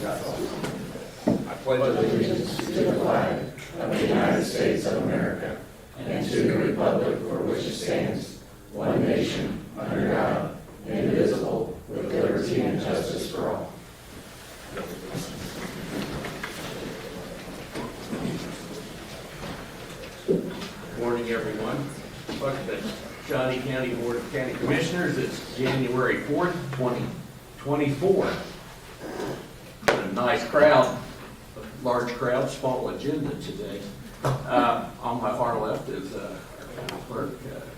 I pledge allegiance to the flag of the United States of America and to the republic for which it stands, one nation, under God, indivisible, with liberty and justice for all. Good morning, everyone. Welcome to Shawnee County Board of County Commissioners. It's January 4th, 2024. A nice crowd, large crowd, small agenda today. On my far left is our county clerk,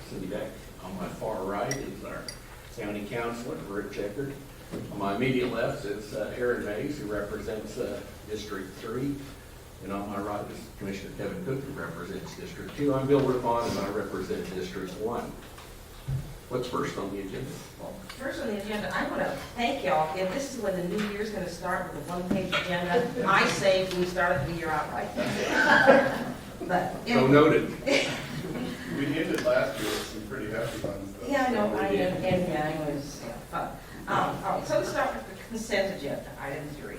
Cindy Beck. On my far right is our county councilor, Rick Checkard. On my immediate left is Aaron Mays, who represents District 3. And on my right is Commissioner Kevin Cook, who represents District 2. I'm Bill Rippon, and I represent District 1. What's first on the agenda? Well, first on the agenda, I want to thank y'all. If this is when the new year's going to start with a one-page agenda, I say we started the year out right. But So noted. We ended last year with some pretty hefty ones. Though. Yeah, I know, it was fun. All right, so let's start with the consent agenda, item 3.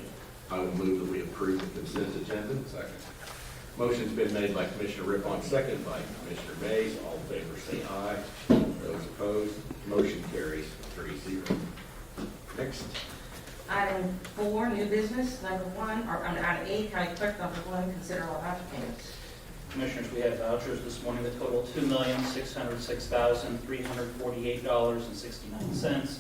I will move that we approve the consent agenda. Second. Motion's been made by Commissioner Rippon, second by Commissioner Mays. All in favor say aye. Those opposed, motion carries 3-0. Next. Item 4, new business, number 1, or item 8, county clerk, number 1, consider all voucher payments. Commissioners, we have vouchers this morning that total $2,606,348.69.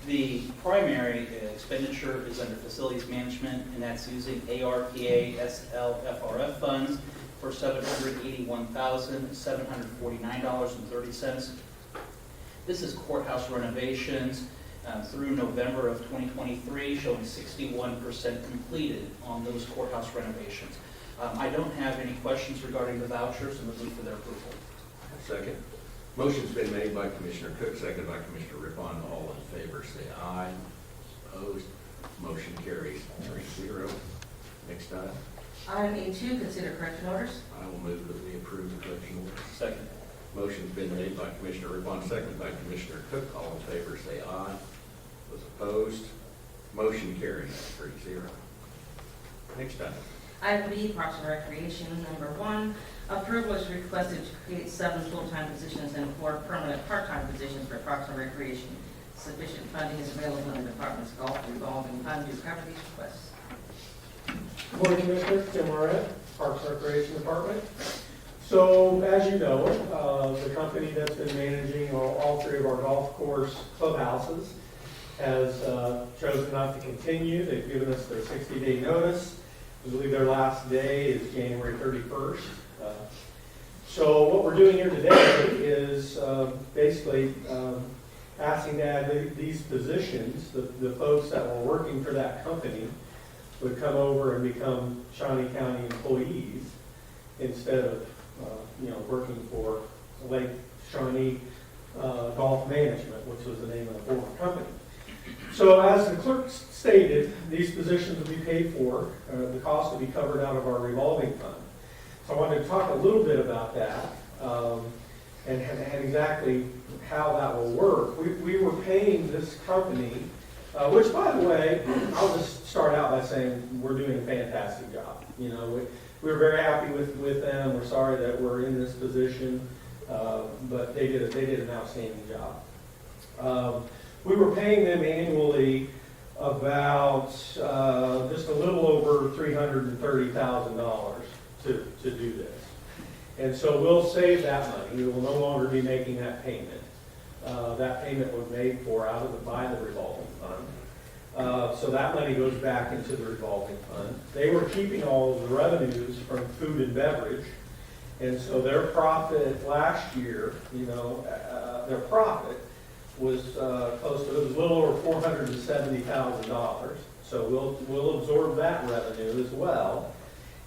The primary expenditure is under facilities management, and that's using ARPA SLFRF funds for $781,749.30. This is courthouse renovations through November of 2023, showing 61% completed on those courthouse renovations. I don't have any questions regarding the vouchers, and would move for their approval. Second. Motion's been made by Commissioner Cook, second by Commissioner Rippon. All in favor say aye. Opposed, motion carries 3-0. Next item. Item A2, consider correction orders. I will move that we approve the collection orders. Second. Motion's been made by Commissioner Rippon, second by Commissioner Cook. All in favor say aye. Those opposed, motion carries 3-0. Next item. Item B, Parks and Recreation, number 1, approval is requested to create 7 full-time positions and 4 permanent part-time positions for Parks and Recreation. Sufficient funding is available in the department's golf revolving fund to cover these requests. Good morning, Commissioners. Tim Moret, Parks and Recreation Department. So, as you know, the company that's been managing all 3 of our golf course clubhouses has chosen not to continue. They've given us their 60-day notice. I believe their last day is January 31st. So what we're doing here today is basically asking to add these positions. The folks that were working for that company would come over and become Shawnee County employees instead of working for Lake Shawnee Golf Management, which was the name of the former company. So as the clerk stated, these positions will be paid for. The cost will be covered out of our revolving fund. So I wanted to talk a little bit about that and exactly how that will work. We were paying this company, which, by the way, I'll just start out by saying we're doing a fantastic job. We're very happy with them. We're sorry that we're in this position, but they did an outstanding job. We were paying them annually about just a little over $330,000 to do this. And so we'll save that money. We will no longer be making that payment. That payment was made for by the revolving fund. So that money goes back into the revolving fund. They were keeping all of the revenues from food and beverage. And so their profit last year, their profit was close to, it was a little over $470,000. So we'll absorb that revenue as well.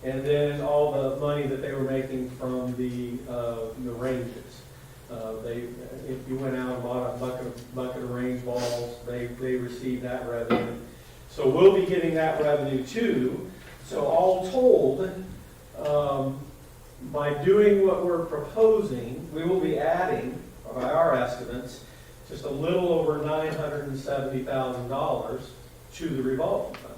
And then all the money that they were making from the ranges. If you went out and bought a bucket of range balls, they received that revenue. So we'll be getting that revenue too. So all told, by doing what we're proposing, we will be adding, by our estimates, just a little over $970,000 to the revolving fund.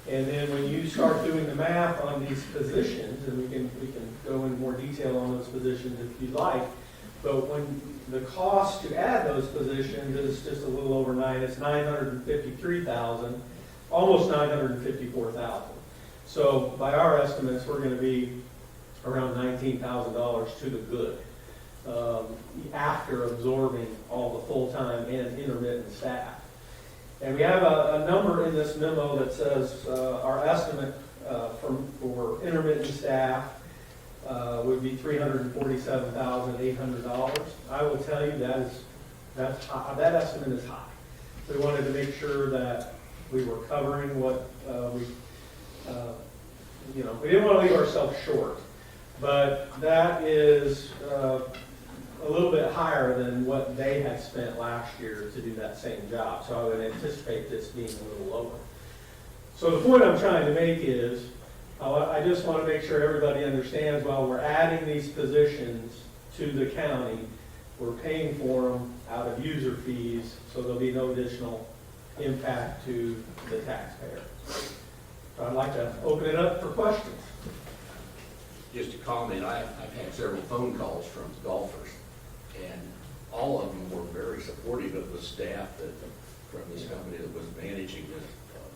And then when you start doing the math on these positions, and we can go in more detail on those positions if you'd like, but when the cost to add those positions is just a little over it's $953,000, almost $954,000. So by our estimates, we're going to be around $19,000 to the good after absorbing all the full-time and intermittent staff. And we have a number in this memo that says our estimate for intermittent staff would be $347,800. I will tell you that's high. That estimate is high. We wanted to make sure that we were covering what we didn't want to leave ourselves short. But that is a little bit higher than what they had spent last year to do that same job. So I would anticipate this being a little lower. So the point I'm trying to make is, I just want to make sure everybody understands while we're adding these positions to the county, we're paying for them out of user fees, so there'll be no additional impact to the taxpayer. So I'd like to open it up for questions. Just a comment, I've had several phone calls from golfers, and all of them were very supportive of the staff from this company that was managing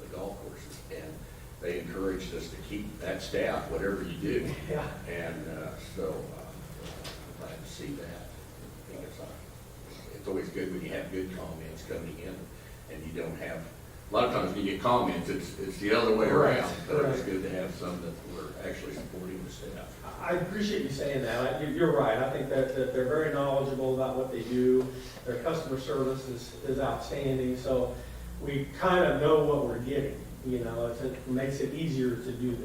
the golf courses, and they encouraged us to keep that staff, whatever you do. Yeah. And so I'm glad to see that. Because it's always good when you have good comments coming in, and you don't have, a lot of times when you get comments, it's the other way around. But it was good to have some that were actually supporting the staff. I appreciate you saying that. You're right. I think that they're very knowledgeable about what they do. Their customer service is outstanding. So we kind of know what we're getting. It makes it easier to do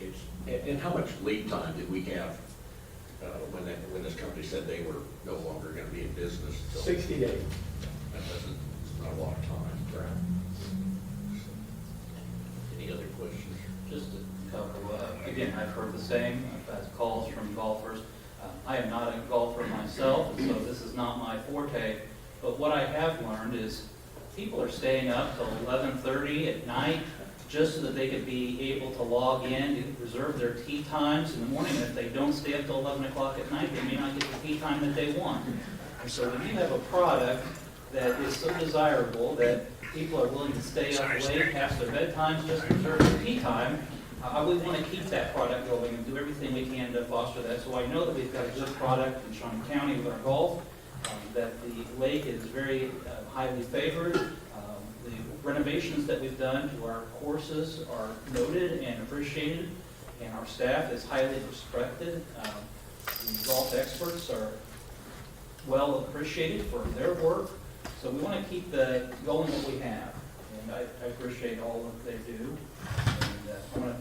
this. And how much lead time did we have when this company said they were no longer going to be in business? 60 days. It's not a lot of time. Right. Any other questions? Just a couple. Again, I've heard the same. I've had calls from golfers. I am not a golfer myself, so this is not my forte. But what I have learned is people are staying up till 11:30 at night just so that they could be able to log in and reserve their tee times in the morning. And if they don't stay up till 11 o'clock at night, they may not get the tee time that they want. And so when you have a product that is so desirable that people are willing to stay up late past their bedtimes just to reserve their tee time, we want to keep that product going and do everything we can to foster that. So I know that we've got a good product in Shawnee County with our golf, that the lake is very highly favored. The renovations that we've done to our courses are noted and appreciated, and our staff is highly respected. The golf experts are well appreciated for their work. So we want to keep going what we have, and I appreciate all that they do, and I want to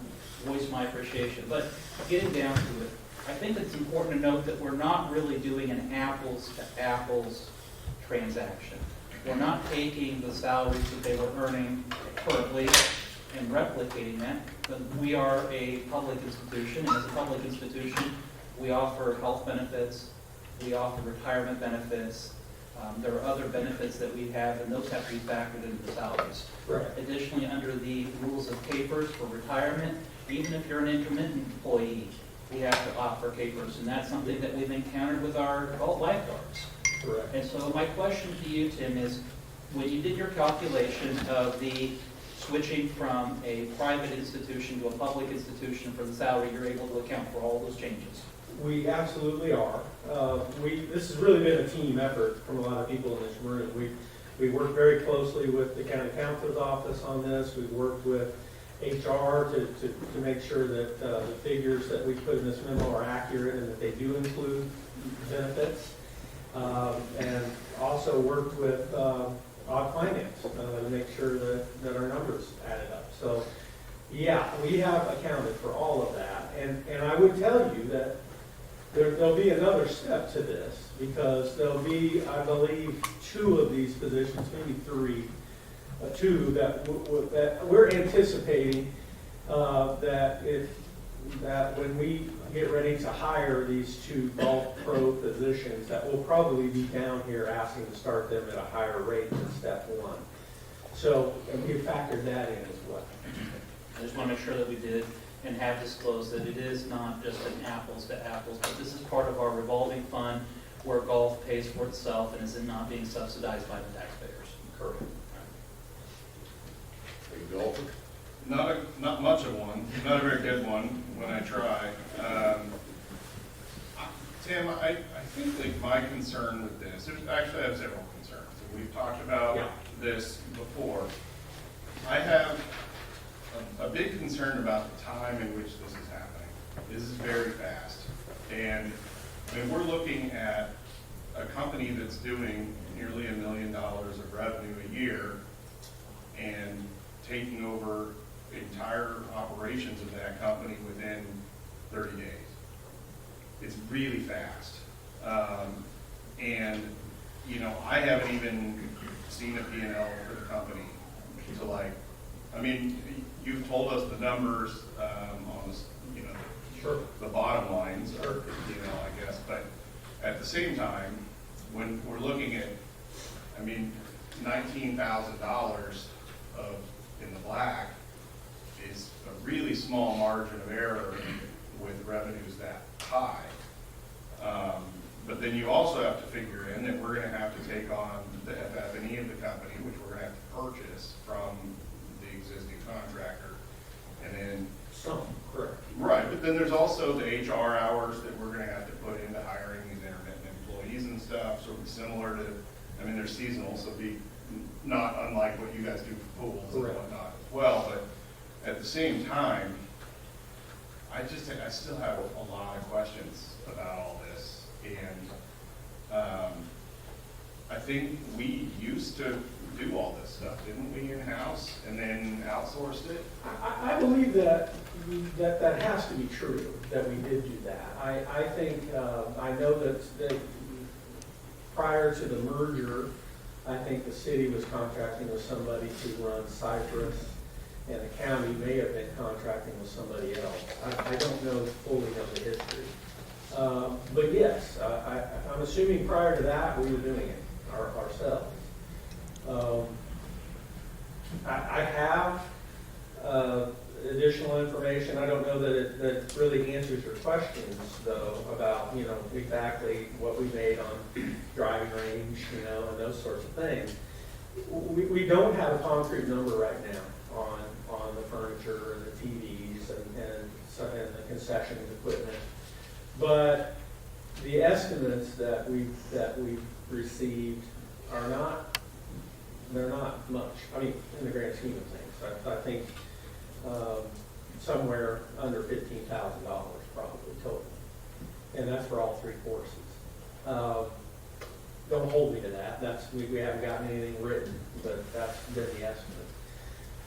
voice my appreciation. But getting down to it, I think it's important to note that we're not really doing an apples-to-apples transaction. We're not taking the salaries that they were earning currently and replicating that, but we are a public institution, and as a public institution, we offer health benefits, we offer retirement benefits. There are other benefits that we have, and those have to be factored into the salaries. Right. Additionally, under the rules of capers for retirement, even if you're an intermittent employee, we have to offer capers, and that's something that we've encountered with our golf lifeguards. Correct. And so my question to you, Tim, is when you did your calculation of the switching from a private institution to a public institution for the salary, you're able to account for all those changes? We absolutely are. This has really been a team effort from a lot of people in this room. We worked very closely with the county counselor's office on this. We've worked with HR to make sure that the figures that we put in this memo are accurate and that they do include benefits. And also worked with finance to make sure that our numbers added up. So, yeah, we have accounted for all of that. And I would tell you that there'll be another step to this, because there'll be, I believe, 2 of these positions, maybe 3, 2 that we're anticipating that when we get ready to hire these 2 golf pro positions, that we'll probably be down here asking to start them at a higher rate than step 1. So, and we factored that in as well. I just want to make sure that we did and have disclosed that it is not just an apples to apples, but this is part of our revolving fund where golf pays for itself and is not being subsidized by the taxpayers. Correct. Are you golfer? Not much of one, not a very good one when I try. Tim, I think like my concern with this, actually I have several concerns. We've talked about Yeah. this before. I have a big concern about the time in which this is happening. This is very fast. And I mean, we're looking at a company that's doing nearly $1 million of revenue a year and taking over entire operations of that company within 30 days. It's really fast. And, you know, I haven't even seen a P&L for the company to like, I mean, you've told us the numbers on this, you know, Sure. the bottom lines are, you know, I guess, but at the same time, when we're looking at, I mean, $19,000 of in the black is a really small margin of error with revenues that high. But then you also have to figure in that we're gonna have to take on the FF&E of the company, which we're gonna have to purchase from the existing contractor. And then Some, correct. right, but then there's also the HR hours that we're gonna have to put into hiring these intermittent employees and stuff, sort of similar to, I mean, they're seasonal, so be not unlike what you guys do for pools and Correct. whatnot as well, but at the same time, I still have a lot of questions about all this, and, I think we used to do all this stuff, didn't we, in-house, and then outsourced it? I believe that has to be true, that we did do that. I think, I know that prior to the merger, I think the city was contracting with somebody to run Cypress, and the county may have been contracting with somebody else. I don't know fully of the history. But yes, I'm assuming prior to that, we were doing it ourselves. I have additional information. I don't know that really answers your questions, though, about, you know, exactly what we made on driving range, you know, and those sorts of things. We don't have a concrete number right now on the furniture and the TVs and the concession equipment. But the estimates that we've received are they're not much. I mean, in the grand scheme of things, I think somewhere under $15,000 probably total. And that's for all three courses. Don't hold me to that. We haven't gotten anything written, but that's been the estimate.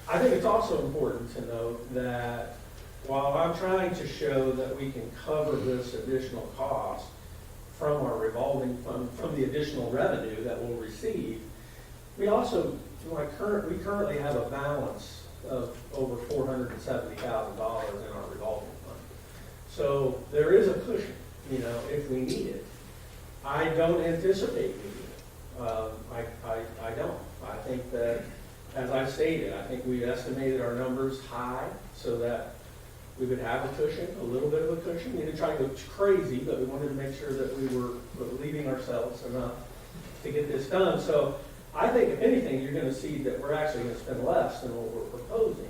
I think it's also important to note that while I'm trying to show that we can cover this additional cost from our revolving fund, from the additional revenue that we'll receive, we also, we currently have a balance of over $470,000 in our revolving fund. So there is a cushion, you know, if we need it. I don't anticipate needing it. I don't. I think that, as I stated, I think we estimated our numbers high so that we would have a cushion, a little bit of a cushion. We didn't try to go crazy, but we wanted to make sure that we were leaving ourselves enough to get this done. So I think if anything, you're gonna see that we're actually gonna spend less than what we're proposing.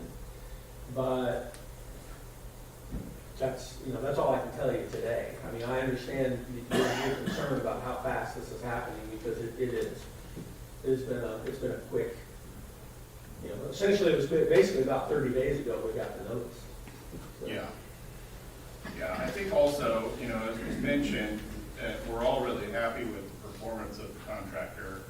But that's, you know, that's all I can tell you today. I mean, I understand your concern about how fast this is happening, because it is. It's been a quick, you know, essentially it was basically about 30 days ago we got the notice. So. Yeah. Yeah, I think also, you know, as was mentioned, we're all really happy with the performance of the contractor,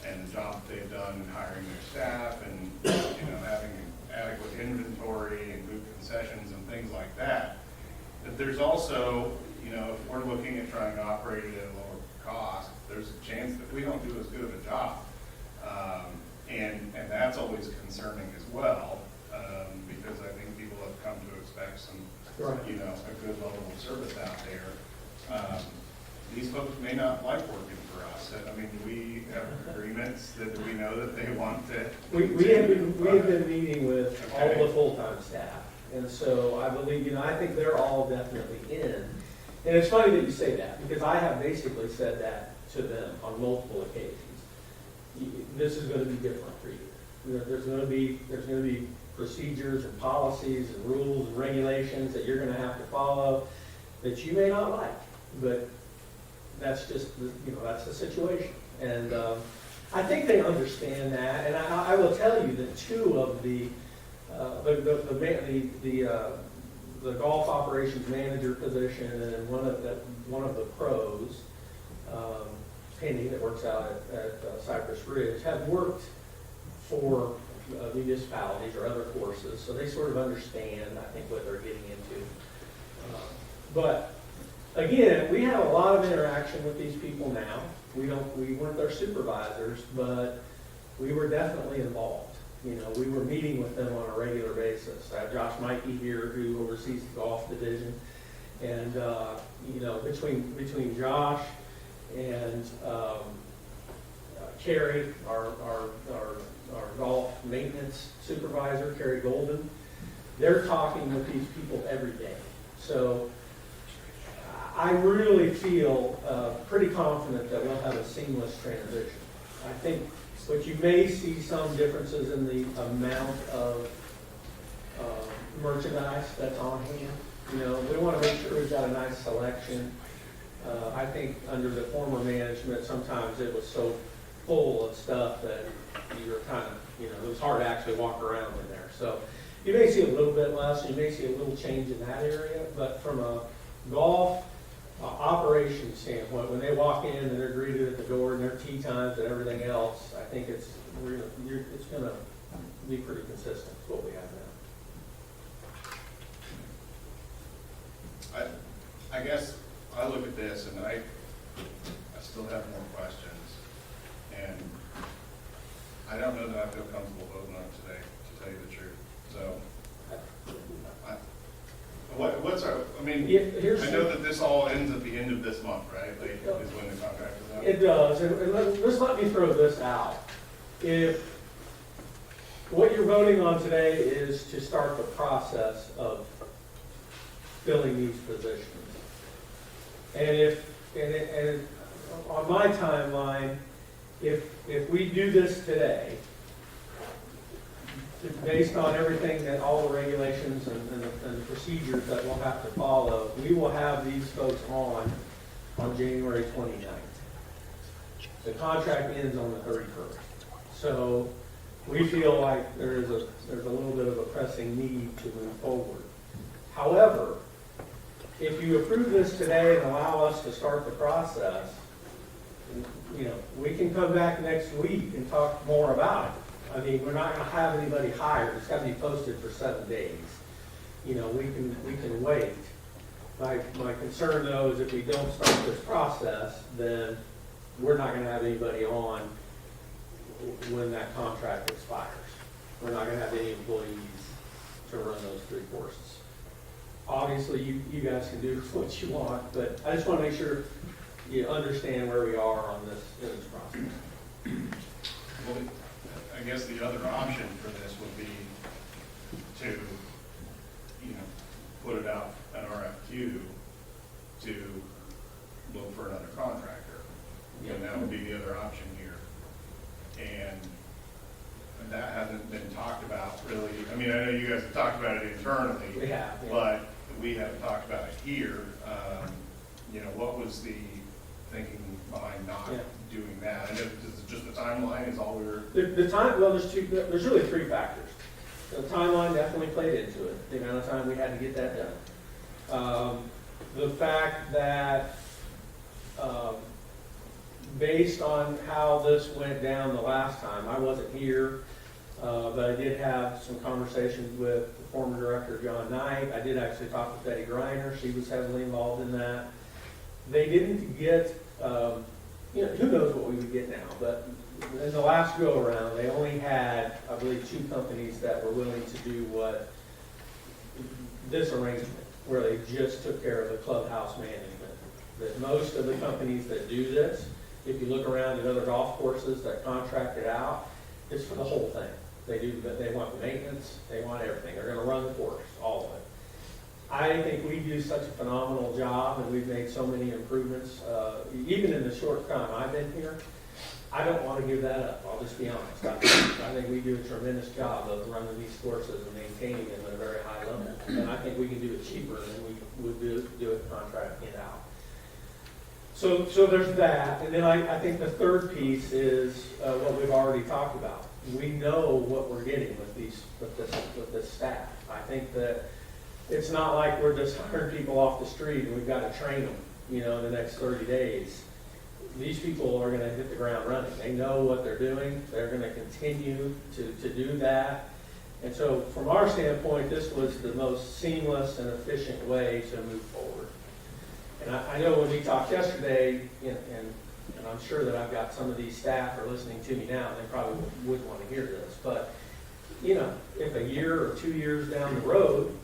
and the job that they've done in hiring their staff and, you know, having adequate inventory and good concessions and things like that. But there's also, you know, if we're looking at trying to operate it at a lower cost, there's a chance that we don't do as good of a job. And that's always concerning as well, because I think people have come to expect some, Right. you know, a good level of service out there. these folks may not like working for us. I mean, do we have agreements that we know that they want to? We have been meeting with all the full-time staff, and so I believe, I think they're all definitely in. And it's funny that you say that, because I have basically said that to them on multiple occasions. This is gonna be different for you. There's gonna be procedures and policies and rules and regulations that you're gonna have to follow that you may not like, but that's just, that's the situation. And I think they understand that, and I will tell you that two of the golf operations manager position and one of the pros, Penny, that works out at Cypress Ridge, have worked for municipalities or other courses, so they sort of understand, I think, what they're getting into. But again, we have a lot of interaction with these people now. We weren't their supervisors, but we were definitely involved. We were meeting with them on a regular basis. I have Josh Mikey here, who oversees the golf division, and between Josh and Carrie, our golf maintenance supervisor, Carrie Golden, they're talking with these people every day. So I really feel pretty confident that we'll have a seamless transition. I think, but you may see some differences in the amount of merchandise that's on hand. We want to make sure we've got a nice selection. I think under the former management, sometimes it was so full of stuff that you were kind of, it was hard to actually walk around in there. So you may see a little bit less, you may see a little change in that area, but from a golf operations standpoint, when they walk in and they're greeted at the door and their tee times and everything else, I think it's going to be pretty consistent with what we have now. I guess I look at this and I still have more questions, and I don't know that I feel comfortable voting on it today, to tell you the truth. So, I know that this all ends at the end of this month, right? Like, is when the contract is up? It does, and just let me throw this out. If what you're voting on today is to start the process of filling these positions, and on my timeline, if we do this today, based on everything that all the regulations and the procedures that we'll have to follow, we will have these folks on January 29th. The contract ends on the 31st. So we feel like there's a little bit of a pressing need to move forward. However, if you approve this today and allow us to start the process, we can come back next week and talk more about it. I mean, we're not going to have anybody hired. It's got to be posted for 7 days. We can wait. My concern, though, is if we don't start this process, then we're not going to have anybody on when that contract expires. We're not going to have any employees to run those 3 courses. Obviously, you guys can do what you want, but I just want to make sure you understand where we are on this process. Well, I guess the other option for this would be to, put it out an RFQ to look for another contractor. And that would be the other option here. And that hasn't been talked about really. I mean, I know you guys have talked about it internally. We have, yeah. But we haven't talked about it here. What was the thinking behind not doing that? I know just the timeline is all we were. The time. Well, there's really 3 factors. The timeline definitely played into it. The amount of time we had to get that done. The fact that based on how this went down the last time, I wasn't here, but I did have some conversations with the former director, John Knight. I did actually talk with Betty Griner. She was heavily involved in that. They didn't get, who knows what we would get now, but in the last go-around, they only had, I believe, 2 companies that were willing to do what this arrangement, where they just took care of the clubhouse management. that most of the companies that do this, if you look around at other golf courses that contract it out, it's for the whole thing. They want the maintenance, they want everything. They're gonna run the course, all of it. I think we do such a phenomenal job, and we've made so many improvements, even in the short time I've been here. I don't want to give that up, I'll just be honest. I think we do a tremendous job of running these courses and maintaining them at a very high level. And I think we can do it cheaper than we would do it contracting it out. So there's that. And then I think the third piece is what we've already talked about. We know what we're getting with this staff. I think that it's not like we're just hiring people off the street and we've got to train them, in the next 30 days. These people are going to hit the ground running. They know what they're doing. They're going to continue to do that. And so from our standpoint, this was the most seamless and efficient way to move forward. And I know when we talked yesterday, and I'm sure that I've got some of these staff are listening to me now, and they probably wouldn't want to hear this, but if a year or 2 years down the road,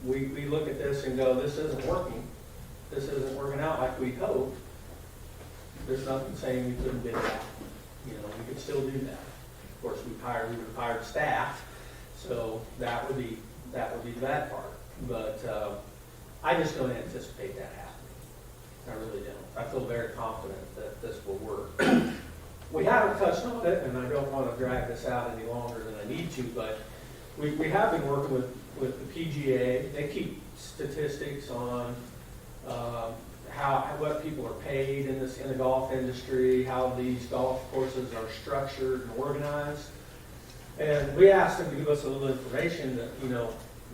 we look at this and go, this isn't working out like we hoped, there's nothing saying we couldn't do that. We could still do that. Of course, we would have hired staff, so that would be the bad part. But I just don't anticipate that happening. I really don't. I feel very confident that this will work. We haven't touched on it, and I don't want to drag this out any longer than I need to, but we have been working with the PGA. They keep statistics on what people are paid in the golf industry, how these golf courses are structured and organized. And we asked them to give us a little information that,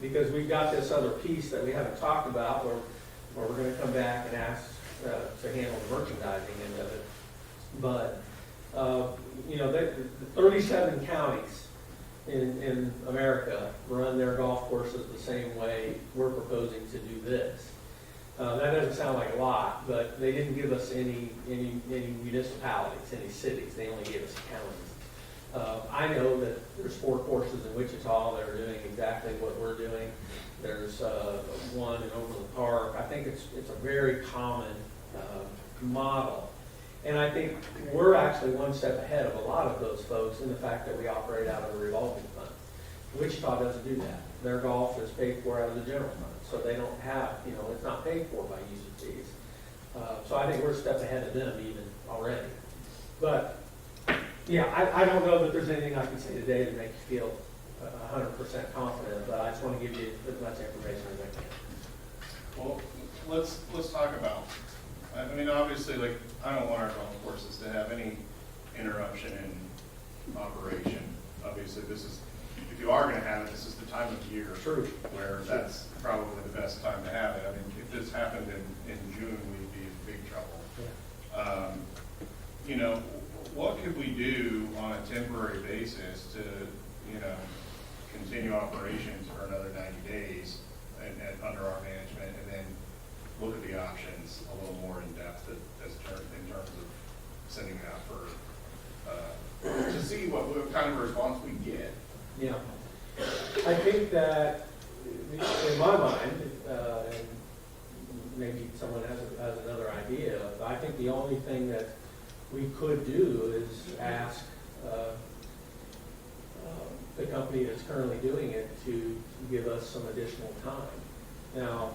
because we've got this other piece that we haven't talked about where we're going to come back and ask to handle the merchandising end of it. But, the 37 counties in America run their golf courses the same way we're proposing to do this. That doesn't sound like a lot, but they didn't give us any municipalities, any cities. They only gave us counties. I know that there's 4 courses in Wichita that are doing exactly what we're doing. There's one in Overland Park. I think it's a very common model. And I think we're actually one step ahead of a lot of those folks in the fact that we operate out of a revolving fund. Wichita doesn't do that. Their golf is paid for out of the general fund, so they don't have, it's not paid for by user fees. So I think we're a step ahead of them even already. But, yeah, I don't know that there's anything I can say today to make you feel 100% confident, but I just want to give you as much information as I can. Well, let's talk about, obviously, I don't want our golf courses to have any interruption in operation. Obviously, if you are going to have it, this is the time of year where that's probably the best time to have it. If this happened in June, we'd be in big trouble. Yeah. What could we do on a temporary basis to, continue operations for another 90 days and under our management, and then look at the options a little more in depth in terms of sending it out to see what kind of response we get. Yeah. I think that, in my mind, and maybe someone has another idea, I think the only thing that we could do is ask the company that's currently doing it to give us some additional time. Now,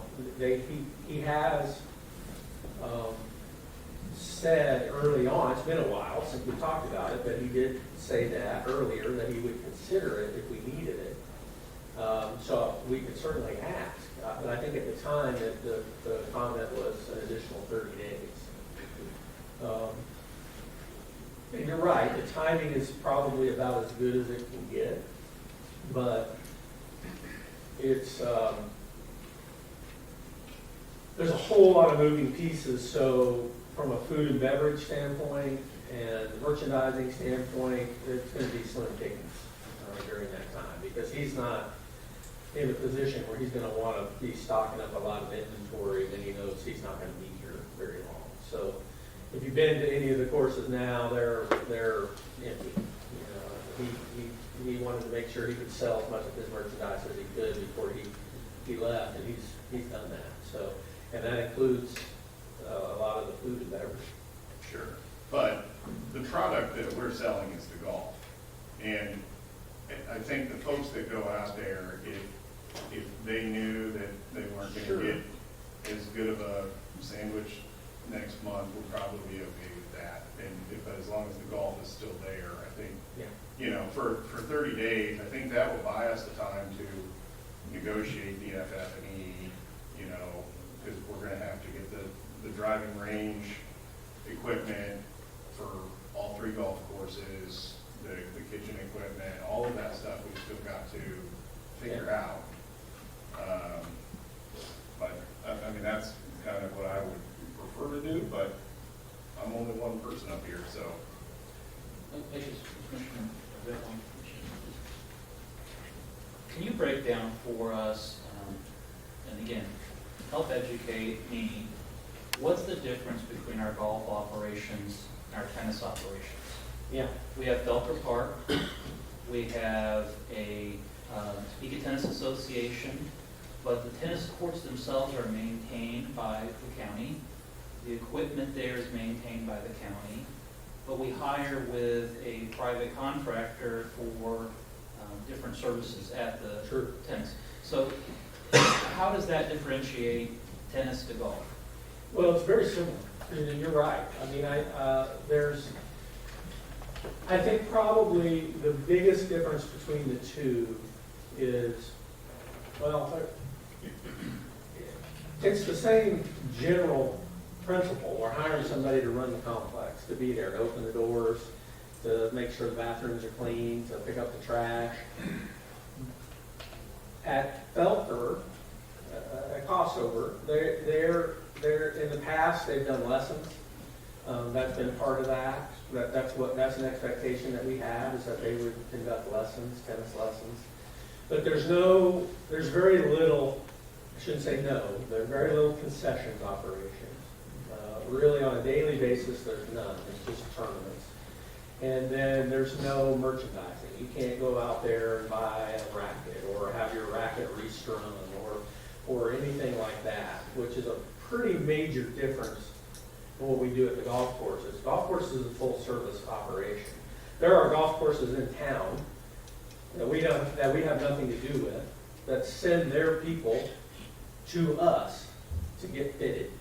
he has said early on, it's been a while since we talked about it, but he did say that earlier, that he would consider it if we needed it. So we could certainly ask. But I think at the time that the comment was an additional 30 days. And you're right, the timing is probably about as good as it can get, but it's there's a whole lot of moving pieces. So from a food and beverage standpoint and merchandising standpoint, it's going to be slim pickings during that time, because he's not in a position where he's going to want to be stocking up a lot of inventory when he knows he's not going to be here very long. So if you've been to any of the courses now, they're empty. He wanted to make sure he could sell as much of his merchandise as he could before he left, and he's done that. So, and that includes a lot of the food and beverage. Sure. But the product that we're selling is the golf. And I think the folks that go out there, if they knew that they weren't Sure. gonna get as good of a sandwich next month, would probably be okay with that. And as long as the golf is still there, I think, Yeah. you know, for 30 days, I think that will buy us the time to negotiate the FF&E, you know, because we're gonna have to get the driving range equipment for all 3 golf courses, the kitchen equipment, all of that stuff we've still got to figure out. But, I mean, that's kind of what I would prefer to do, but I'm only one person up here, so. Commissioner, can you break down for us, and again, help educate me, what's the difference between our golf operations and our tennis operations? Yeah. We have Felker Park, we have a Topeka Tennis Association, but the tennis courts themselves are maintained by the county. The equipment there is maintained by the county, but we hire with a private contractor for different services at the Sure. tennis. So how does that differentiate tennis to golf? Well, it's very similar. And you're right. I mean, I think probably the biggest difference between the two is, well, it's the same general principle. We're hiring somebody to run the complex, to be there, to open the doors, to make sure the bathrooms are clean, to pick up the trash. At Felker, at Crossover, they're in the past, they've done lessons. That's been part of that. That's an expectation that we have, is that they would conduct lessons, tennis lessons. But there's very little, I shouldn't say no, there's very little concessions operations. Really on a daily basis, there's none, it's just tournaments. And then there's no merchandising. You can't go out there and buy a racket or have your racket restrung or anything like that, which is a pretty major difference from what we do at the golf courses. Golf courses is a full service operation. There are golf courses in town that we have nothing to do with, that send their people to us to get fitted,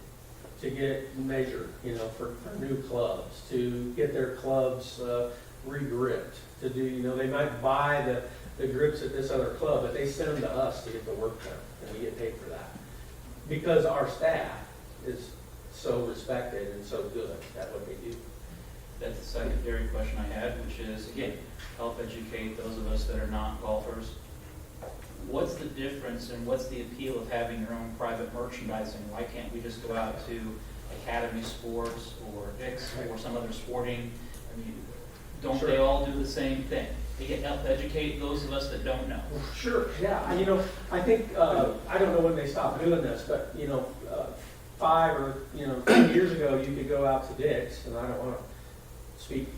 to get measured, for new clubs, to get their clubs re-gripped, to do, they might buy the grips at this other club, but they send them to us to get the work done, and we get paid for that. Because our staff is so respected and so good at what they do. That's the secondary question I had, which is, again, help educate those of us that are not golfers. What's the difference and what's the appeal of having your own private merchandising? Why can't we just go out to Academy Sports or Dick's or some other sporting? I mean, don't they all do the same thing? They get help educate those of us that don't know. Sure, yeah. I think, I don't know when they stopped doing this, but, 5 or, 10 years ago, you could go out to Dick's, and I don't want to speak,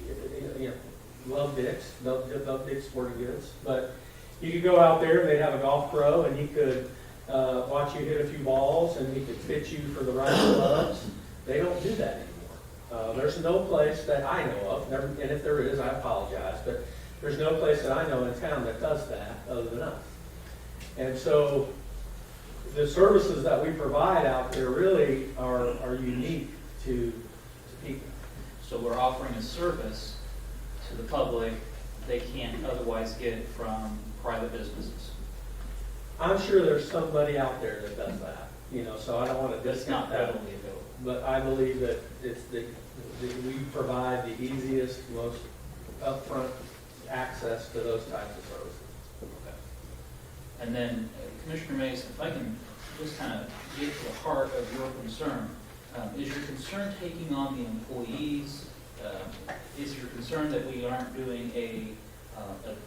love Dick's, love Dick's Sporting Goods, but you could go out there and they'd have a golf pro and he could watch you hit a few balls and he could fit you for the right clubs. They don't do that anymore. There's no place that I know of, and if there is, I apologize, but there's no place that I know in town that does that other than us. And so the services that we provide out there really are unique to people. So we're offering a service to the public they can't otherwise get from private businesses. I'm sure there's somebody out there that does that, so I don't want to That's discount not that. readily available. But I believe that we provide the easiest, most upfront access to those types of services. Okay. And then, Commissioner Mays, if I can just kind of get to the heart of your concern, is your concern taking on the employees? Is your concern that we aren't doing a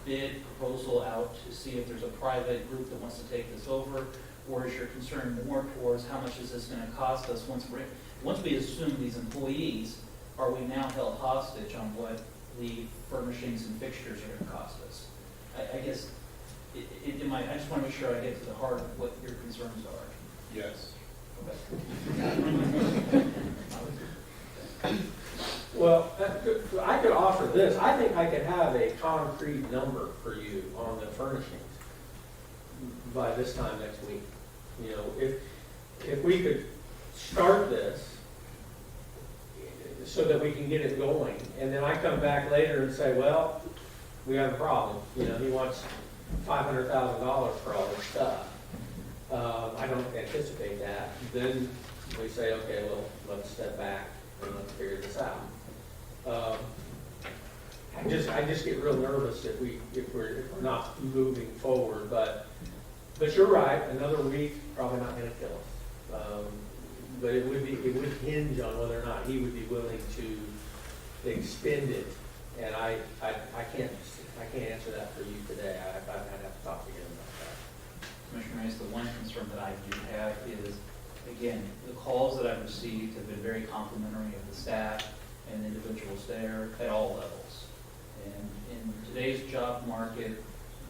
bid proposal out to see if there's a private group that wants to take this over? Or is your concern more towards how much is this going to cost us once we assume these employees, are we now held hostage on what the furnishings and fixtures are going to cost us? I guess, I just want to make sure I get to the heart of what your concerns are. Yes. Well, I could offer this. I think I could have a concrete number for you on the furnishings by this time next week. You know, if we could start this so that we can get it going, and then I come back later and say, well, we have a problem. You know, he wants $500,000 for all this stuff. I don't anticipate that. Then we say, okay, well, let's step back and let's figure this out. I just get real nervous if we're not moving forward, but you're right, another week, probably not gonna kill us. But it would hinge on whether or not he would be willing to expend it. And I can't answer that for you today. I'd have to talk to him about that. Commissioner Mace, the one concern that I do have is, again, the calls that I've received have been very complimentary of the staff and individuals there at all levels. And in today's job market,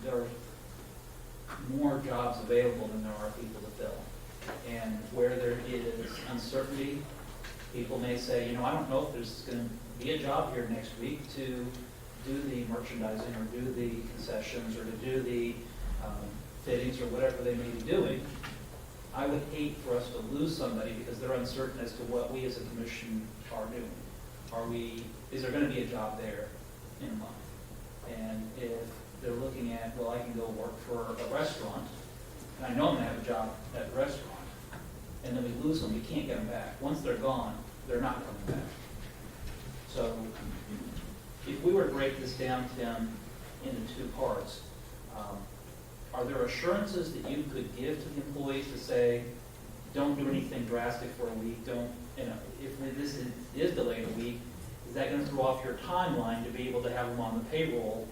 there are more jobs available than there are people to fill. And where there is uncertainty, people may say, you know, I don't know if there's going to be a job here next week to do the merchandising or do the concessions or to do the fittings or whatever they may be doing. I would hate for us to lose somebody because they're uncertain as to what we as a commission are doing. Is there going to be a job there in a month? And if they're looking at, well, I can go work for a restaurant, and I know I'm going to have a job at the restaurant, and then we lose them, we can't get them back. Once they're gone, they're not coming back. So if we were to break this down, Tim, into two parts, are there assurances that you could give to the employees to say, don't do anything drastic for a week, don't, you know, if this is delayed a week, is that going to throw off your timeline to be able to have them on the payroll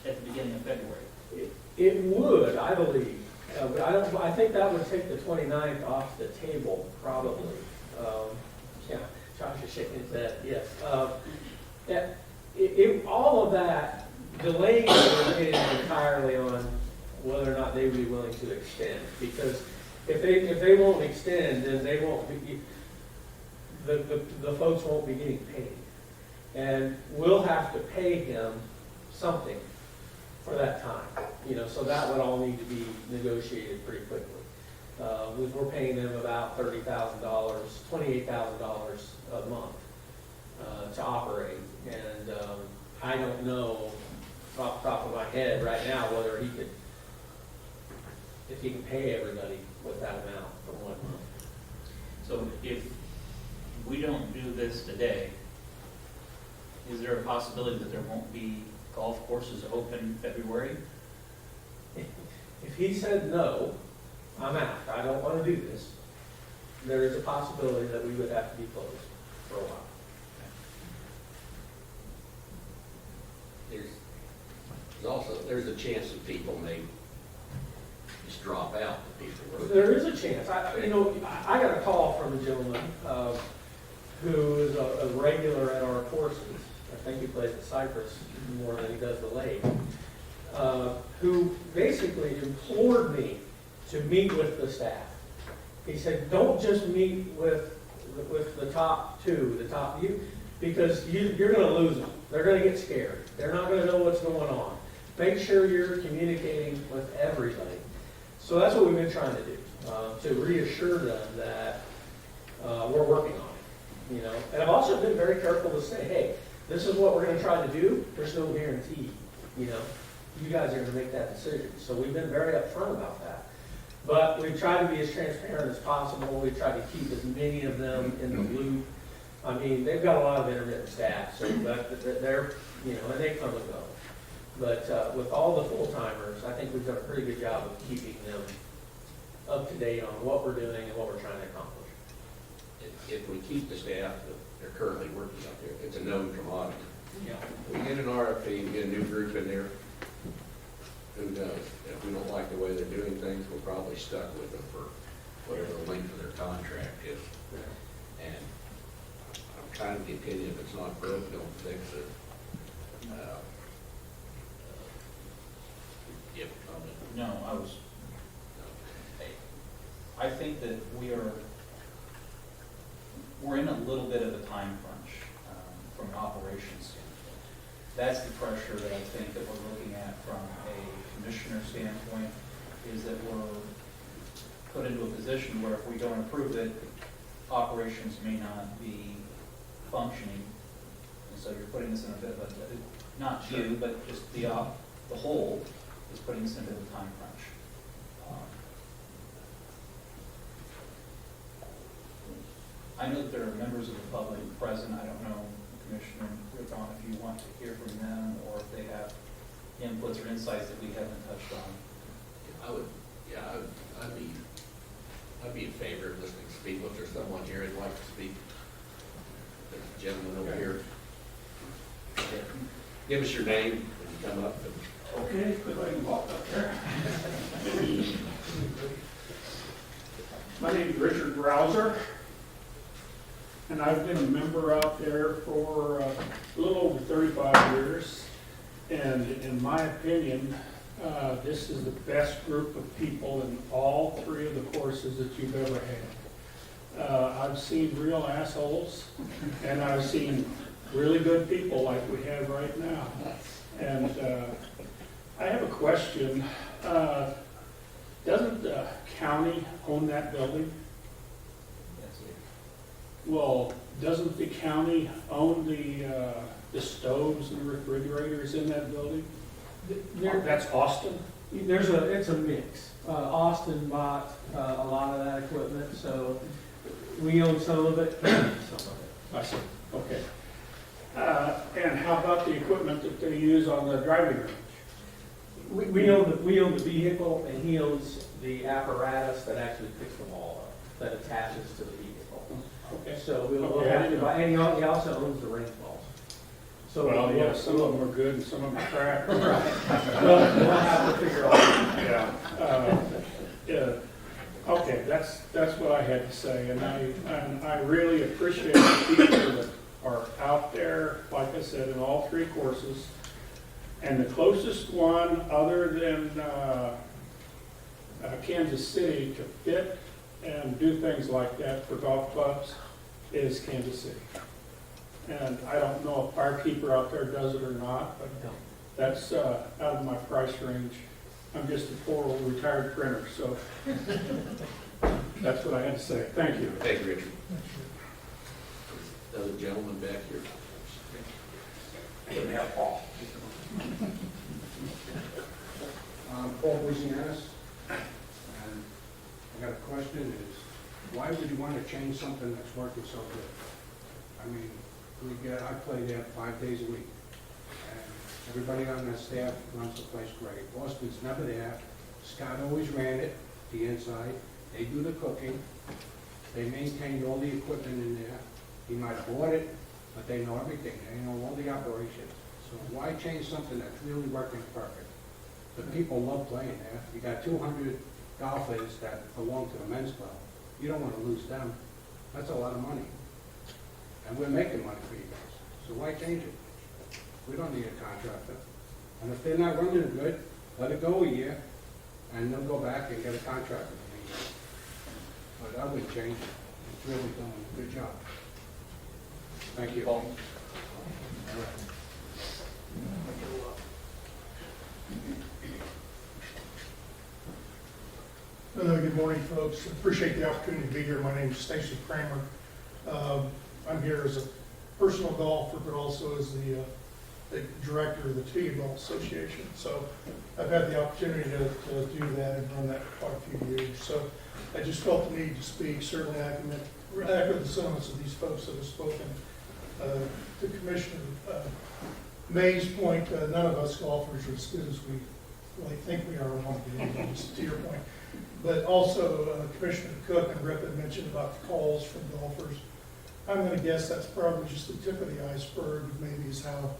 at the beginning of February? It would, I believe. But I think that would take the 29th off the table, probably. Yeah, Josh is shaking his head, yes. All of that delay is related entirely on whether or not they would be willing to extend. Because if they won't extend, then they won't be, the folks won't be getting paid. And we'll have to pay him something for that time, you know, so that would all need to be negotiated pretty quickly. We're paying them about $30,000, $28,000 a month to operate, and I don't know off the top of my head right now whether if he can pay everybody with that amount for 1 month. So if we don't do this today, is there a possibility that there won't be golf courses open in February? If he said no, I'm out, I don't want to do this, there is a possibility that we would have to be closed for a while. There's a chance that people may just drop out, the people. There is a chance. I got a call from a gentleman who is a regular at our courses. I think he plays at Cypress more than he does the lake. Who basically implored me to meet with the staff. He said, don't just meet with the top two, because you're going to lose them. They're going to get scared. They're not going to know what's going on. Make sure you're communicating with everybody. So that's what we've been trying to do, to reassure them that we're working on it. You know, and I've also been very careful to say, hey, this is what we're going to try to do. There's no guarantee. You know, you guys are going to make that decision. So we've been very upfront about that. But we've tried to be as transparent as possible. We've tried to keep as many of them in the loop. I mean, they've got a lot of intermittent staff, so they're, you know, and they come and go. But with all the full-timers, I think we've done a pretty good job of keeping them up to date on what we're doing and what we're trying to accomplish. If we keep the staff that are currently working out there, it's a known commodity. Yeah. We get an RFP, we get a new group in there, who knows? If we don't like the way they're doing things, we're probably stuck with them for whatever the length of their contract is. And I'm kind of the opinion, if it's not broke, don't fix it. No, I think that we are we're in a little bit of a time crunch from an operations standpoint. That's the pressure that I think that we're looking at from a commissioner standpoint, is that we're put into a position where if we don't approve it, operations may not be functioning. And so you're putting us in a bit of a, not you, but just the whole is putting us into a time crunch. I know that there are members of the public present. I don't know, Commissioner Rippon, if you want to hear from them or if they have inputs or insights that we haven't touched on. I would, yeah, I'd be in favor of listening to people. If there's someone here who'd like to speak, there's a gentleman over here. Give us your name when you come up. Okay, if I can walk up there. My name is Richard Rouser, and I've been a member out there for a little over 35 years. And in my opinion, this is the best group of people in all three of the courses that you've ever had. I've seen real assholes, and I've seen really good people like we have right now. And I have a question. Doesn't the county own that building? That's it. Well, doesn't the county own the stoves and refrigerators in that building? That's Austin? It's a mix. Austin bought a lot of that equipment, so we own some of it, some of it. I see, okay. And how about the equipment that they use on the driving range? We own the vehicle, and he owns the apparatus that actually picks them all up, that attaches to the vehicle. Okay. So we'll Okay, I have to didn't buy, know. and he also owns the range balls. So Well, yeah, some of them are good and some of them are crap. Right. We'll have to figure out. Yeah. Yeah. Okay, that's what I had to say, and I really appreciate the people that are out there, like I said, in all three courses. And the closest one, other than Kansas City, to fit and do things like that for golf clubs is Kansas City. And I don't know if Firekeeper out there does it or not, but that's out of my price range. I'm just a poor old retired printer, so that's what I had to say. Thank you. Thank you, Richard. Another gentleman back here. Paul. Paul Buzianis, and I got a question is, why would you want to change something that's working so good? I mean, I play there 5 days a week, and everybody on the staff runs the place great. Austin's never there. Scott always ran it, the inside. They do the cooking. They maintained all the equipment in there. He might have bought it, but they know everything. They know all the operations. So why change something that's really working perfect? The people love playing there. You got 200 golfers that belong to the men's club. You don't want to lose them. That's a lot of money. And we're making money for you guys. So why change it? We don't need a contractor. And if they're not running good, let it go a year, and they'll go back and get a contractor. But I wouldn't change it. It's really doing a good job. Thank you. Paul? Good morning, folks. Appreciate the opportunity to be here. My name is Stacy Kramer. I'm here as a personal golfer, but also as the director of the Tee Golf Association. So I've had the opportunity to do that and run that for quite a few years. So I just felt the need to speak. Certainly I can echo the sentiments of these folks that have spoken. To Commissioner May's point, none of us golfers are as good as we really think we are or want to be, just to your point. But also, Commissioner Cook and Rip had mentioned about the calls from golfers. I'm going to guess that's probably just the tip of the iceberg, maybe is how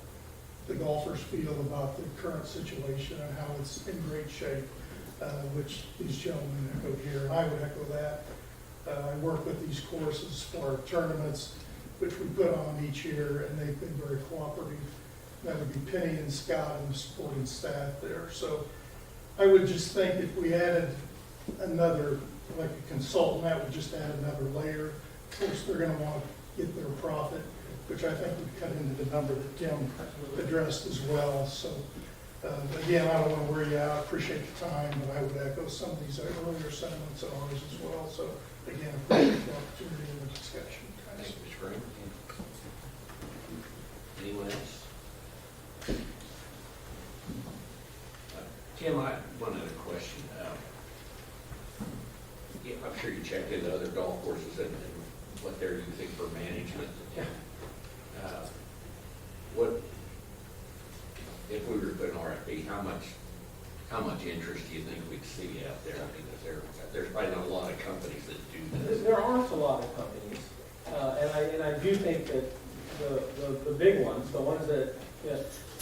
the golfers feel about the current situation and how it's in great shape, which these gentlemen echoed here. And I would echo that. I work with these courses for tournaments, which we put on each year, and they've been very cooperative. That would be Penny and Scott and the supporting staff there. So I would just think if we added another, like a consultant, that would just add another layer Of course, they're gonna want to get their profit, which I think would cut into the number that Tim addressed as well. So, again, I don't want to wear you out, appreciate the time, but I would echo some of these earlier sentiments of ours as well. So, again, appreciate the opportunity and the discussion. Thank you, Mr. Graham. Anyone else? Tim, one other question. Yeah, I'm sure you checked into other golf courses and what they're using for management. What, if we were to put an RFP, how much interest do you think we'd see out there? I mean, there's probably not a lot of companies that do this. There aren't a lot of companies, and I do think that the big ones, the ones that,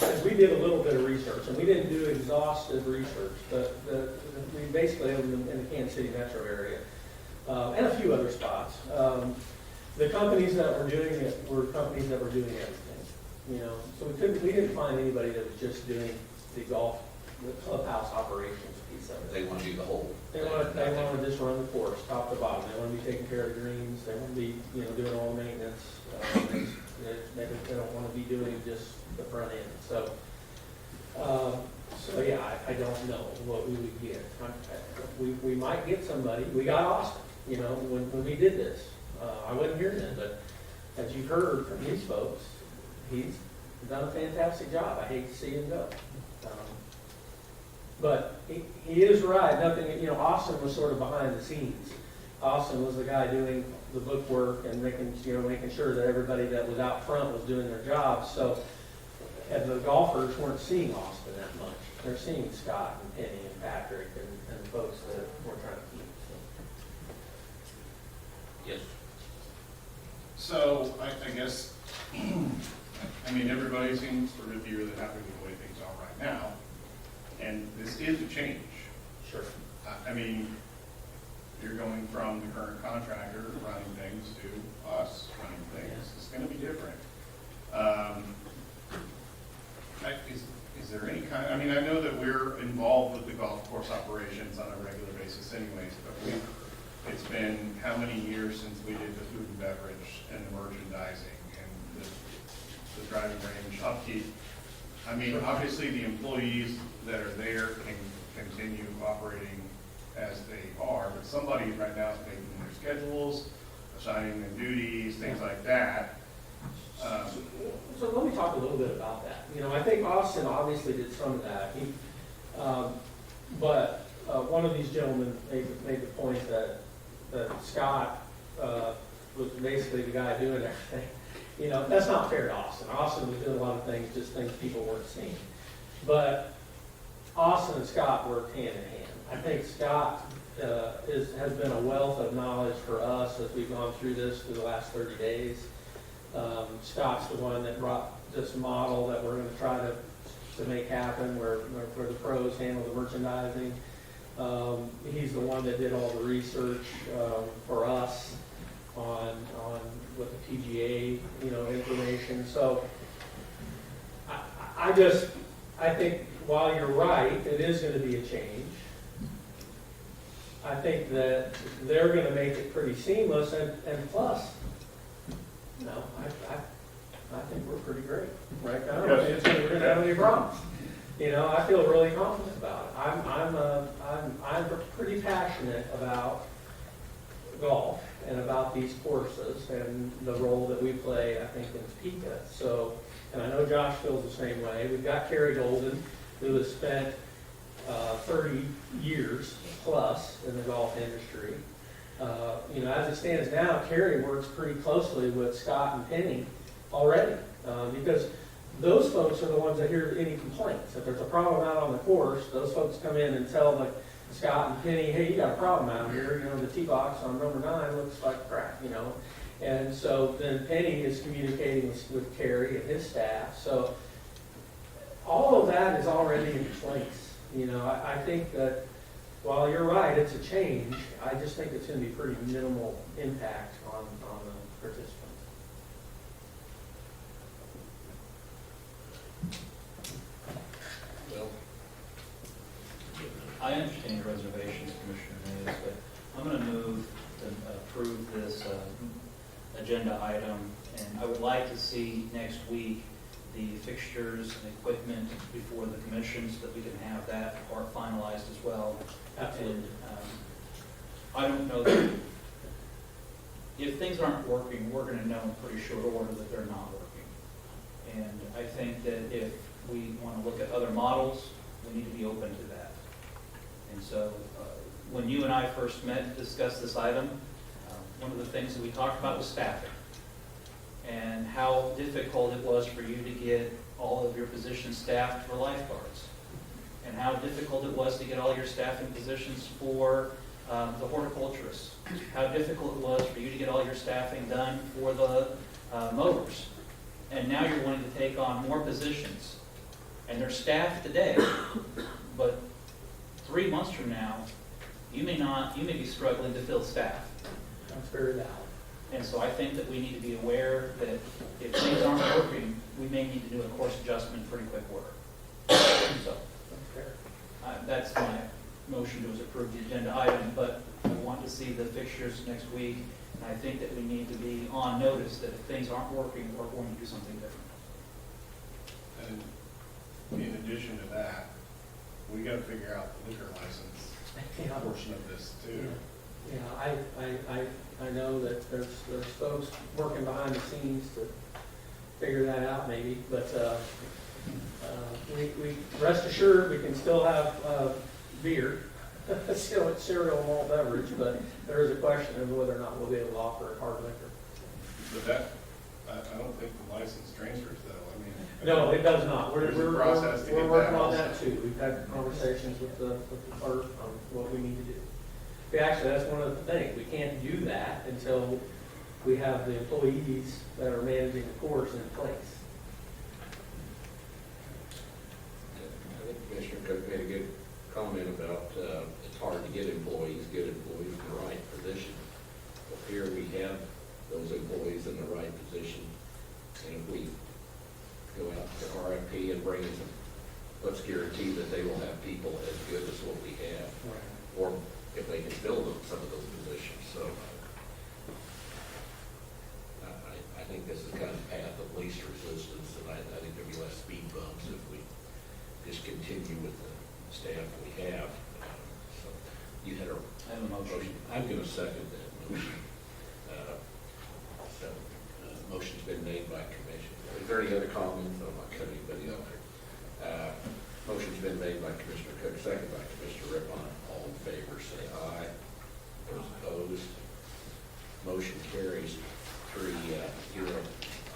as we did a little bit of research, and we didn't do exhaustive research, but we basically, in the Kansas City metro area, and a few other spots, the companies that were doing it were companies that were doing everything, So we didn't find anybody that was just doing the clubhouse operations piece of it. They want to do the whole. They want to just run the course, top to bottom. They want to be taking care of the greens. They want to be, doing all the maintenance. They don't want to be doing just the front end. So yeah, I don't know what we would get. We might get somebody. We got Austin, when we did this. I wasn't here then, but as you've heard from these folks, he's done a fantastic job. I hate to see him go. But he is right. Nothing, Austin was sort of behind the scenes. Austin was the guy doing the book work and making sure that everybody that was out front was doing their job. So, and the golfers weren't seeing Austin that much. They're seeing Scott and Penny and Patrick and the folks that we're trying to keep. So. Yes. So I guess, everybody seems to be really happy with the way things are right now. And this is a change. Sure. You're going from the current contractor running things to us running things. It's going to be different. Is there any kind, I know that we're involved with the golf course operations on a regular basis anyways, but it's been how many years since we did the food and beverage and the merchandising and the driving range upkeep? Obviously the employees that are there can continue operating as they are, but somebody right now is making their schedules, assigning their duties, things like that. So let me talk a little bit about that. I think Austin obviously did some of that. But one of these gentlemen made the point that Scott was basically the guy doing everything. That's not fair to Austin. Austin was doing a lot of things, just things people weren't seeing. But Austin and Scott worked hand in hand. I think Scott has been a wealth of knowledge for us as we've gone through this for the last 30 days. Scott's the one that brought this model that we're going to try to make happen where the pros handle the merchandising. He's the one that did all the research for us on with the PGA, information. So I think while you're right, it is going to be a change. I think that they're going to make it pretty seamless, and plus, I think we're pretty great right now. I don't think we're going to have any problems. I feel really confident about it. I'm pretty passionate about golf and about these courses and the role that we play, I think, in Topeka. So, and I know Josh feels the same way. We've got Kerry Golden, who has spent 30 years plus in the golf industry. As it stands now, Kerry works pretty closely with Scott and Penny already, because those folks are the ones that hear any complaints. If there's a problem out on the course, those folks come in and tell Scott and Penny, hey, you got a problem out here. The tee box on number 9 looks like crap, And so then Penny is communicating with Kerry and his staff. So all of that is already in place. I think that while you're right, it's a change, I just think it's going to be pretty minimal impact on the participants. Well, I understand your reservations, Commissioner Hayes, but I'm going to move to approve this agenda item, and I would like to see next week the fixtures and equipment before the commission so that we can have that part finalized as well. And I don't know that, if things aren't working, we're gonna know in pretty short order that they're not working. And I think that if we wanna look at other models, we need to be open to that. And so, when you and I first met to discuss this item, one of the things that we talked about was staffing, and how difficult it was for you to get all of your positions staffed for lifeguards, and how difficult it was to get all your staffing positions for the horticulturists, how difficult it was for you to get all your staffing done for the mowers. And now you're wanting to take on more positions, and they're staffed today, but 3 months from now, you may be struggling to fill staff. That's very valid. And so I think that we need to be aware that if things aren't working, we may need to do a course adjustment in pretty quick order. So That's fair. that's my motion to approve the agenda item, but I want to see the fixtures next week. And I think that we need to be on notice that if things aren't working, we're going to do something different. And in addition to that, we gotta figure out the liquor license portion of this too. Yeah, I know that there's folks working behind the scenes to figure that out maybe, but, we rest assured, we can still have, beer, still it's cereal and malt beverage, but there is a question of whether or not we'll be able to offer hard liquor. But that, I don't think the license transfers though, I mean. No, it does not. We're There's a process to get that working on also. that too. We've had conversations with the clerk on what we need to do. Actually, that's one of the things. We can't do that until we have the employees that are managing the course in place. I think Commissioner Cook made a good comment about it's hard to get employees in the right position. Well, here we have those employees in the right position, and if we go out to RFP and bring in some, let's guarantee that they will have people as good as what we have, or if they can fill some of those positions. So I think this is kind of the path of least resistance, and I think there'll be less speed bumps if we just continue with the staff we have. So you had a I have a motion. I'm going to second that motion. Motion's been made by commission. Is there any other comments? I'm not cutting anybody off here. Motion's been made by Commissioner Cook, second by Commissioner Rippon. All in favor, say aye. Those opposed, motion carries 3-0.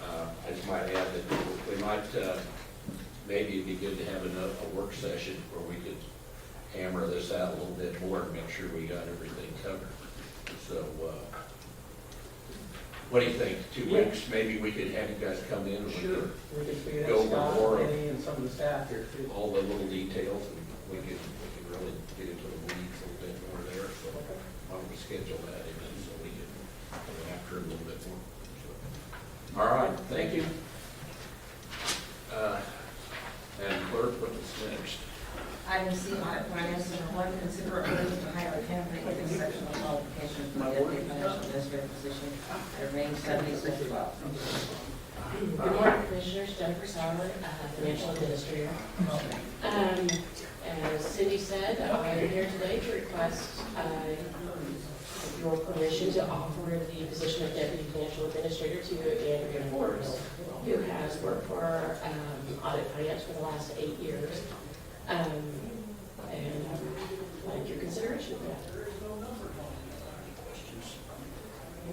I just might add that we might, maybe it'd be good to have a work session where we could hammer this out a little bit more and make sure we got everything covered. So, what do you think? 2 weeks, maybe we could have you guys come in and we could We can figure go that Scott, over Penny, and some of the staff here too. all the little details, and we could really get into the weeds a little bit more there. So why don't we schedule that in so we can go after it a little bit more. So, all right, thank you. And clerk, what is next? Item C, audit finance, number one, consider approving to hire a candidate with exceptional qualifications for the deputy financial administrator position at range 76 to 12. Good morning, Commissioners. Jennifer Sauer, Financial Administrator. As Cindy said, I am here today to request your permission to offer the position of Deputy Financial Administrator to Andrea Forbes, who has worked for audit finance for the last 8 years. And I'd like your consideration of that. Questions?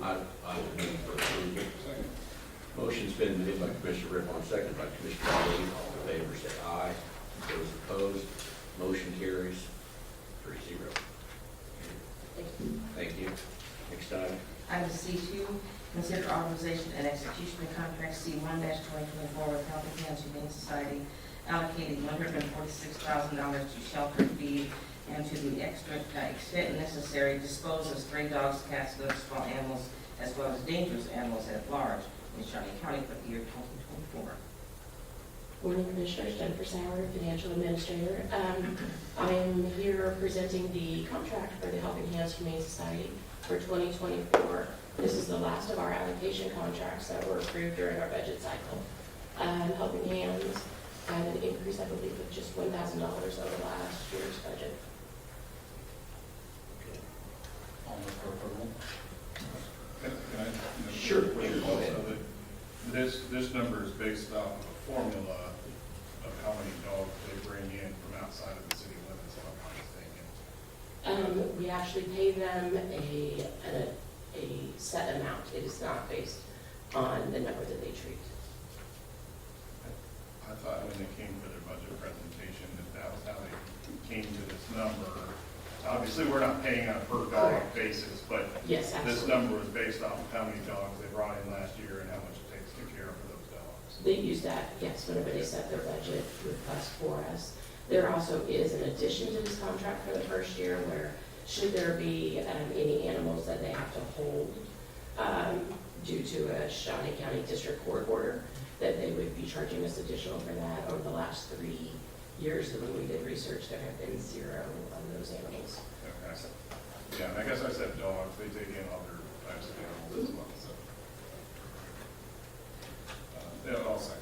I would move for approval. Motion's been made by Commissioner Rippon, second by Commissioner Lee. All in favor, say aye. Those opposed, motion carries 3-0. Thank you. Next item. Item C2, consider authorization and execution of contract C1-2024 with Healthy Hands Humane Society, allocating $146,000 to shelter, feed, and to the extent necessary dispose of stray dogs, cats, and other small animals, as well as dangerous animals at large in Shawnee County for the year 2024. Morning Commissioners, Jennifer Sauer, Financial Administrator. I am here presenting the contract for the Helping Hands Humane Society for 2024. This is the last of our allocation contracts that were approved during our budget cycle. Helping Hands had an increase, I believe, of just $1,000 over last year's budget. I'll move for approval. Can I, you know, Sure. quick Go ahead. also that this number is based off of a formula of how many dogs they bring in from outside of the city limits, if I'm not mistaken. We actually pay them a set amount. It is not based on the number that they treat. I thought when they came for their budget presentation that was how they came to this number. Obviously, we're not paying on a per dog basis, but Yes, this absolutely. number was based off of how many dogs they brought in last year and how much it takes to care for those dogs. They use that, yes, whenever they set their budget request for us. There also is an addition to this contract for the first year where should there be any animals that they have to hold due to a Shawnee County District Court order, that they would be charging us additional for that. Over the last 3 years that when we did research, there have been 0 of those animals. Okay. Yeah, and I guess I said dogs, they take in other types of animals as well, so. Yeah, I'll second.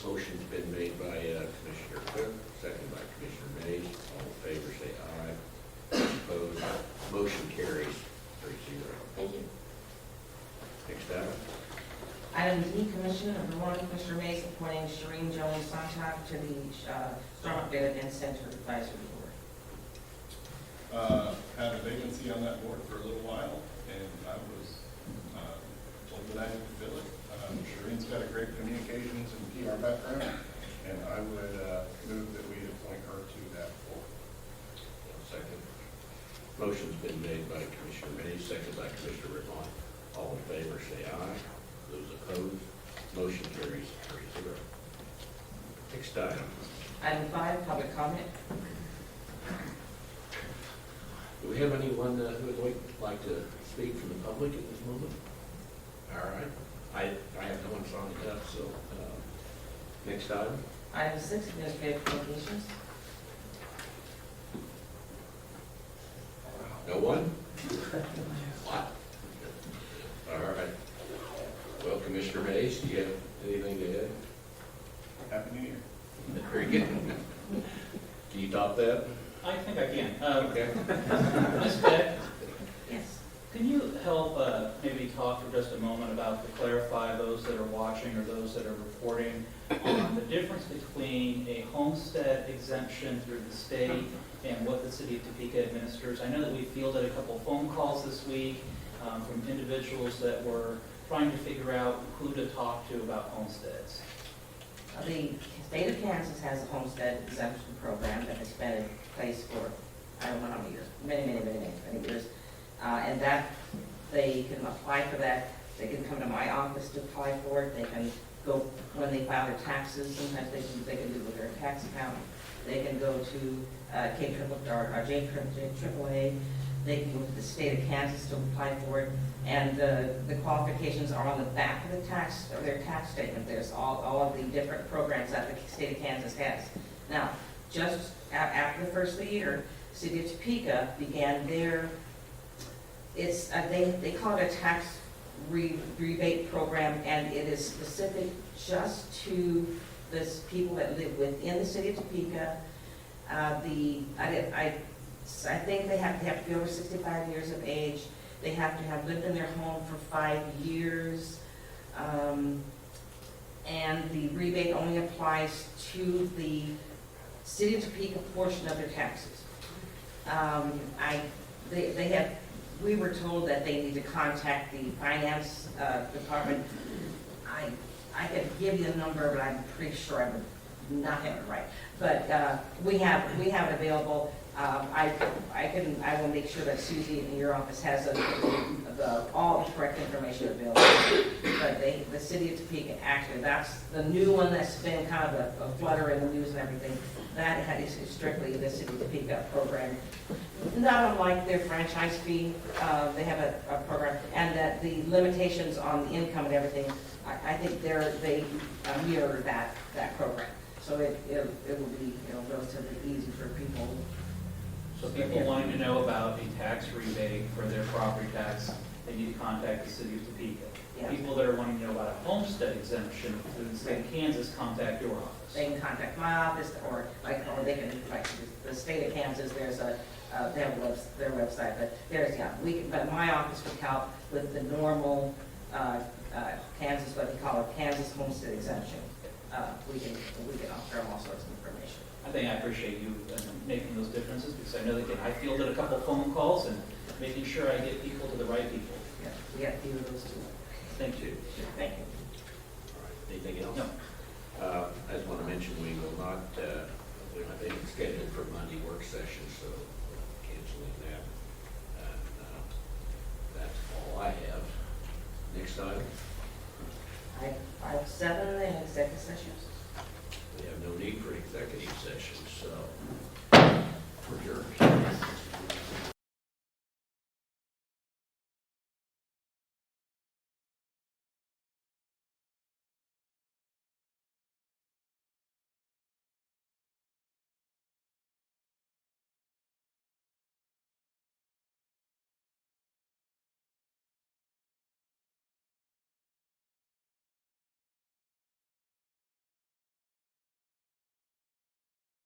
Motion's been made by Commissioner Cook, seconded by Commissioner Mays. All in favor, say aye. Opposed, motion carries 3-0. Thank you. Next item. Item D, Commissioner, number 1, Commissioner Mays appointing Shereen Jones Sonntag to the Storm Update Event Center Advisory Board. Had a vacancy on that board for a little while, and I was told that I had to fill it. Shereen's got a great communications and PR background, and I would move that we appoint her to that board. Second. Motion's been made by Commissioner Mays, seconded by Commissioner Rickon. All in favor, say aye. Those opposed, motion carries 3-0. Next item. Item 5, public comment. Do we have anyone who would like to speak from the public at this moment? All right. I have no one signed up, so next item. Item 6, administrative communications. No one? What? All right. Well, Commissioner Mays, do you have anything to add? Happy New Year. Very good. Can you top that? I think I can. Okay. Ms. Beck, Yes. can you help maybe talk for just a moment about, to clarify those that are watching or those that are reporting, on the difference between a homestead exemption through the state and what the city of Topeka administers? I know that we fielded a couple phone calls this week from individuals that were trying to figure out who to talk to about homesteads. The state of Kansas has a homestead exemption program that has been in place for, I don't know how many years, many years. And that, they can apply for that. They can come to my office to apply for it. They can go, when they file their taxes, sometimes they can do it with their tax account. They can go to JAAA. They can go to the state of Kansas to apply for it. And the qualifications are on the back of the tax, or their tax statement. There's all of the different programs that the state of Kansas has. Now, just after the first of the year, City of Topeka began their, they call it a tax rebate program, and it is specific just to the people that live within the City of Topeka. I think they have to be over 65 years of age. They have to have lived in their home for 5 years. And the rebate only applies to the City of Topeka portion of their taxes. We were told that they need to contact the finance department. I could give you the number, but I'm pretty sure I would not have it right. But we have it available. I will make sure that Susie in your office has all the correct information available. But the City of Topeka, actually, that's the new one that's been kind of a flutter in the news and everything. That is strictly the City of Topeka program. Not unlike their franchise fee, they have a program, and that the limitations on the income and everything I think they mirror that program. So it will be, relatively easy for people. So people wanting to know about a tax rebate for their property tax, they need to contact the city of Topeka. Yeah. People that are wanting to know about a homestead exemption through the state of Kansas, contact your office. They can contact my office, or they can, the state of Kansas, there's they have their website, but but my office would help with the normal, Kansas, what they call it, Kansas homestead exemption. We can offer them all sorts of information. I think I appreciate you making those differences, because I know that I fielded a couple phone calls and making sure I get people to the right people. Yeah, we have a few of those too. Thank you. Thank you. All right, anything else? No. I just want to mention, we will not, we don't have anything scheduled for Monday work session, so